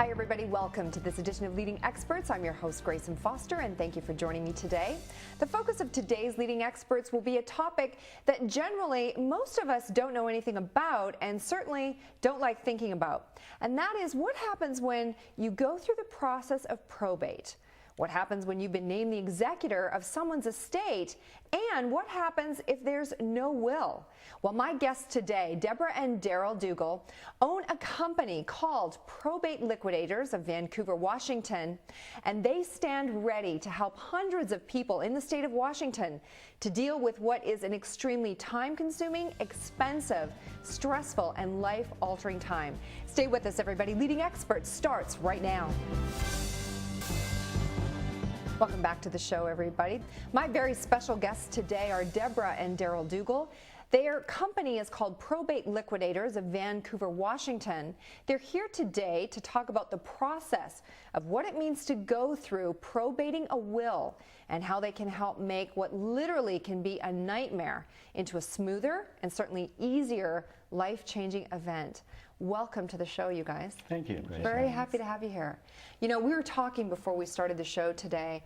Hi everybody, welcome to this edition of Leading Experts. I'm your host Graison Foster and thank you for joining me today. The focus of today's Leading Experts will be a topic that generally most of us don't know anything about and certainly don't like thinking about. And that is what happens when you go through the process of probate. What happens when you've been named the executor of someone's estate, and what happens if there's no will? Well, my guests today, Deborah and Daryl Dougal, own a company called Probate Liquidators of Vancouver, Washington, and they stand ready to help hundreds of people in the state of Washington to deal with what is an extremely time-consuming, expensive, stressful, and life-altering time. Stay with us, everybody. Leading Experts starts right now. Welcome back to the show, everybody. My very special guests today are Deborah and Daryl Dougal. Their company is called Probate Liquidators of Vancouver, Washington. They're here today to talk about the process of what it means to go through probating a will and how they can help make what literally can be a nightmare into a smoother and certainly easier life-changing event. Welcome to the show, you guys. Thank you. Very happy to have you here. You know, we were talking before we started the show today.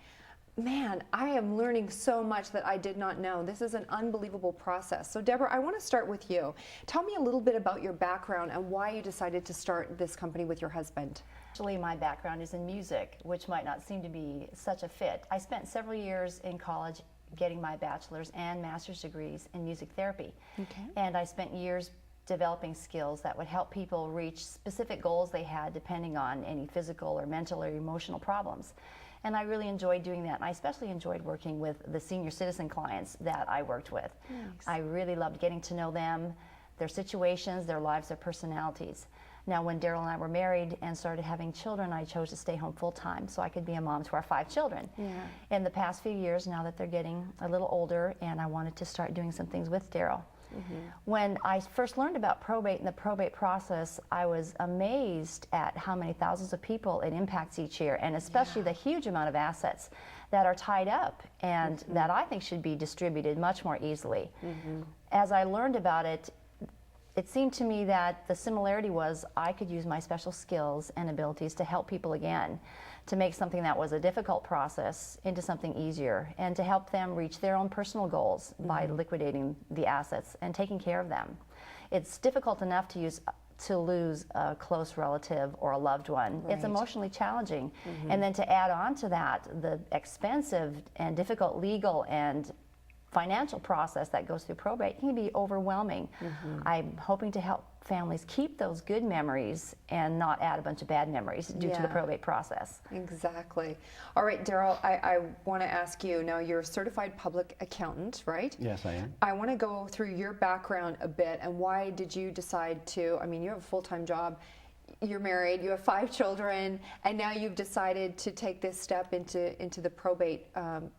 Man, I am learning so much that I did not know. This is an unbelievable process. So Deborah, I want to start with you. Tell me a little bit about your background and why you decided to start this company with your husband. Actually, my background is in music, which might not seem to be such a fit. I spent several years in college getting my bachelor's and master's degrees in music therapy. Okay. And I spent years developing skills that would help people reach specific goals they had depending on any physical or mental or emotional problems. And I really enjoyed doing that. And I especially enjoyed working with the senior citizen clients that I worked with. Thanks. I really loved getting to know them, their situations, their lives, their personalities. Now, when Daryl and I were married and started having children, I chose to stay home full-time so I could be a mom to our 5 children. Yeah. In the past few years, now that they're getting a little older, and I wanted to start doing some things with Daryl. When I first learned about probate and the probate process, I was amazed at how many thousands of people it impacts each year, and especially the huge amount of assets that are tied up and that I think should be distributed much more easily. As I learned about it, it seemed to me that the similarity was I could use my special skills and abilities to help people again, to make something that was a difficult process into something easier, and to help them reach their own personal goals by liquidating the assets and taking care of them. It's difficult enough to lose a close relative or a loved one. Right. It's emotionally challenging. And then to add on to that, the expensive and difficult legal and financial process that goes through probate can be overwhelming. I'm hoping to help families keep those good memories and not add a bunch of bad memories due to the probate process. Exactly. All right, Daryl, I want to ask you, now you're a certified public accountant, right? Yes, I am. I want to go through your background a bit and why did you decide to, I mean, you have a full-time job, you're married, you have 5 children, and now you've decided to take this step into the probate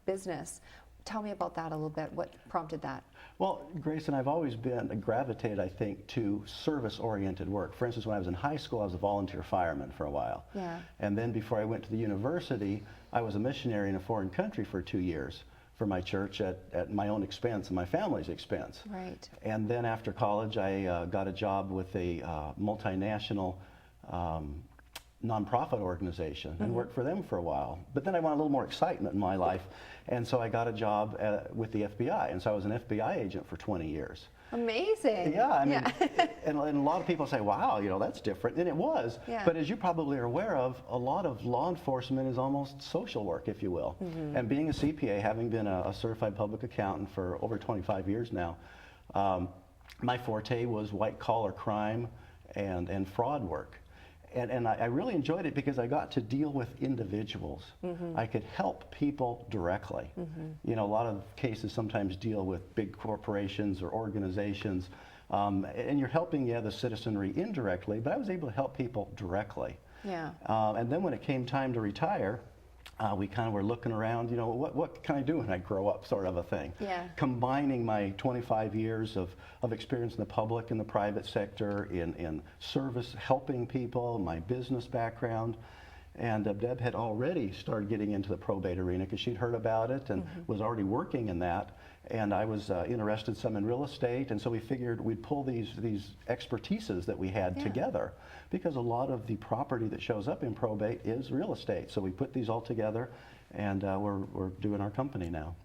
business. Tell me about that a little bit. What prompted that? Well, Graison, I've always been gravitated, I think, to service-oriented work. For instance, when I was in high school, I was a volunteer fireman for a while. Yeah. And then before I went to the university, I was a missionary in a foreign country for 2 years for my church at my own expense and my family's expense. Right. And then after college, I got a job with a multinational nonprofit organization and worked for them for a while. But then I wanted a little more excitement in my life, and so I got a job with the FBI, and so I was an FBI agent for 20 years. Amazing. Yeah, I mean, and a lot of people say, wow, you know, that's different, and it was. Yeah. But as you probably are aware of, a lot of law enforcement is almost social work, if you will. And being a CPA, having been a certified public accountant for over 25 years now, my forte was white-collar crime and fraud work. And I really enjoyed it because I got to deal with individuals. I could help people directly. You know, a lot of cases sometimes deal with big corporations or organizations, and you're helping, the citizenry indirectly, but I was able to help people directly. Yeah. And then when it came time to retire, we kind of were looking around, you know, what can I do when I grow up, sort of a thing. Yeah. Combining my 25 years of experience in the public and the private sector, in service, helping people, my business background. And Deb had already started getting into the probate arena because she'd heard about it and was already working in that. and I was interested some in real estate, and so we figured we'd pull these expertises that we had together, because a lot of the property that shows up in probate is real estate. So we put these all together, and we're doing our company now.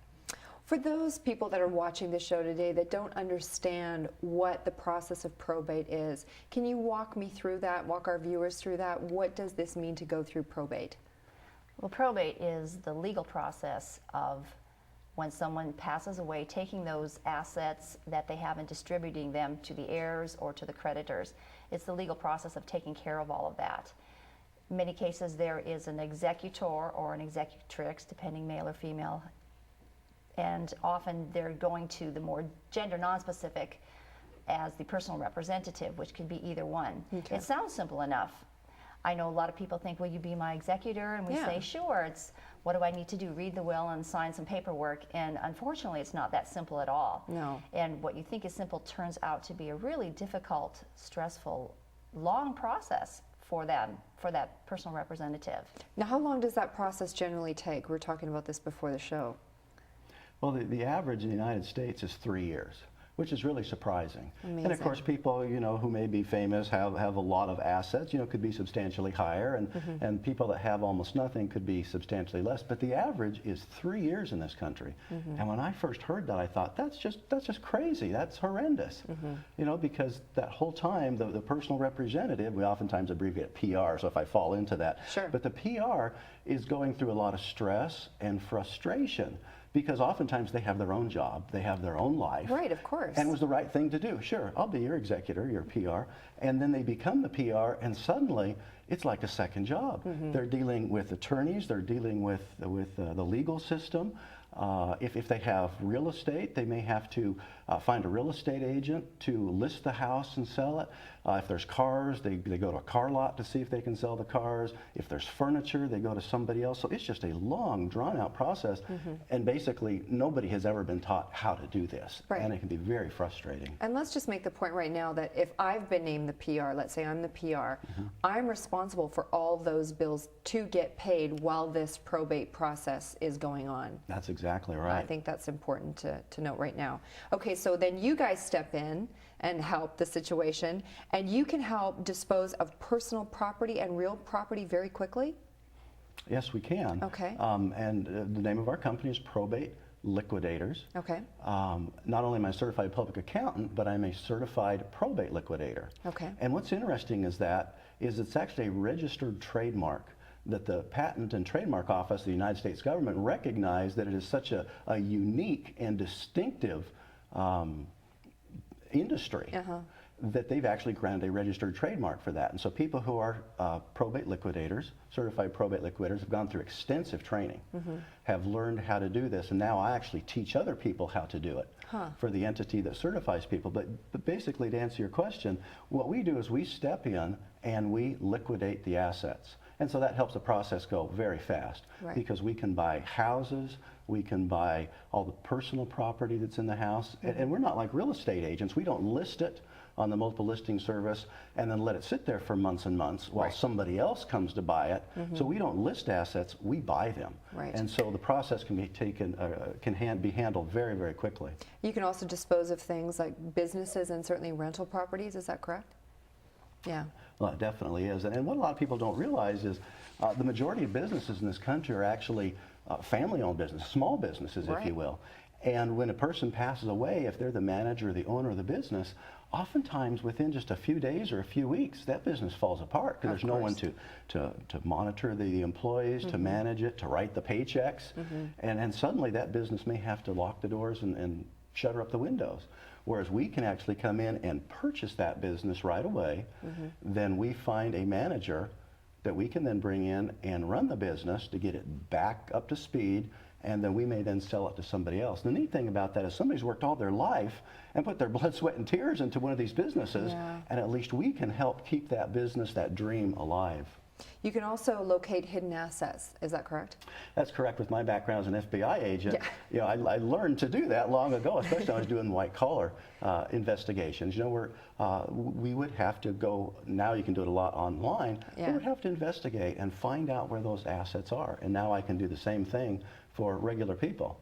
For those people that are watching the show today that don't understand what the process of probate is, can you walk me through that, walk our viewers through that? What does this mean to go through probate? Well, probate is the legal process of when someone passes away, taking those assets that they have and distributing them to the heirs or to the creditors. It's the legal process of taking care of all of that. In many cases, there is an executor or an executrix, depending male or female, and often they're going to the more gender non-specific as the personal representative, which can be either one. Okay. It sounds simple enough. I know a lot of people think, will you be my executor? And we say, sure. It's, what do I need to do? Read the will and sign some paperwork. And unfortunately, it's not that simple at all. No. And what you think is simple turns out to be a really difficult, stressful, long process for them, for that personal representative. Now, how long does that process generally take? We were talking about this before the show. Well, the average in the United States is 3 years, which is really surprising. Amazing. And of course, people, you know, who may be famous have a lot of assets, you know, could be substantially higher, and people that have almost nothing could be substantially less. But the average is 3 years in this country. And when I first heard that, I thought, that's just crazy. That's horrendous. You know, because that whole time, the personal representative, we oftentimes abbreviate PR, so if I fall into that. Sure. But the PR is going through a lot of stress and frustration, because oftentimes they have their own job, they have their own life. Right, of course. And it was the right thing to do. Sure, I'll be your executor, your PR. And then they become the PR, and suddenly it's like a second job. They're dealing with attorneys, they're dealing with the legal system. If they have real estate, they may have to find a real estate agent to list the house and sell it. If there's cars, they go to a car lot to see if they can sell the cars. If there's furniture, they go to somebody else. So it's just a long, drawn-out process. And basically, nobody has ever been taught how to do this. Right. And it can be very frustrating. And let's just make the point right now that if I've been named the PR, let's say I'm the PR, I'm responsible for all those bills to get paid while this probate process is going on. That's exactly right. I think that's important to note right now. Okay, so then you guys step in and help the situation, and you can help dispose of personal property and real property very quickly? Yes, we can. Okay. And the name of our company is Probate Liquidators. Okay. Not only am I a certified public accountant, but I'm a certified probate liquidator. Okay. And what's interesting is it's actually a registered trademark that the Patent and Trademark Office of the United States government recognized that it is such a unique and distinctive industry that they've actually granted a registered trademark for that. And so people who are probate liquidators, certified probate liquidators, have gone through extensive training, have learned how to do this, and now I actually teach other people how to do it for the entity that certifies people. But basically, to answer your question, what we do is we step in and we liquidate the assets. And so that helps the process go very fast, because we can buy houses, we can buy all the personal property that's in the house, and we're not like real estate agents. We don't list it on the multiple listing service and then let it sit there for months and months while somebody else comes to buy it. So we don't list assets, we buy them. And so the process can be taken, be handled very, very quickly. You can also dispose of things like businesses and certainly rental properties, is that correct? Yeah. Well, it definitely is. And what a lot of people don't realize is the majority of businesses in this country are actually family-owned businesses, small businesses, if you will. And when a person passes away, if they're the manager or the owner of the business, oftentimes within just a few days or a few weeks, that business falls apart because there's no one to monitor the employees, to manage it, to write the paychecks. And suddenly that business may have to lock the doors and shutter up the windows. Whereas we can actually come in and purchase that business right away. Then we find a manager that we can then bring in and run the business to get it back up to speed, and then we may then sell it to somebody else. The neat thing about that is somebody's worked all their life and put their blood, sweat, and tears into one of these businesses, and at least we can help keep that business, that dream, alive. You can also locate hidden assets, is that correct? That's correct. With my background as an FBI agent, you know, I learned to do that long ago, especially when I was doing white collar investigations. You know, we would have to go, now you can do it a lot online, we would have to investigate and find out where those assets are. And now I can do the same thing for regular people.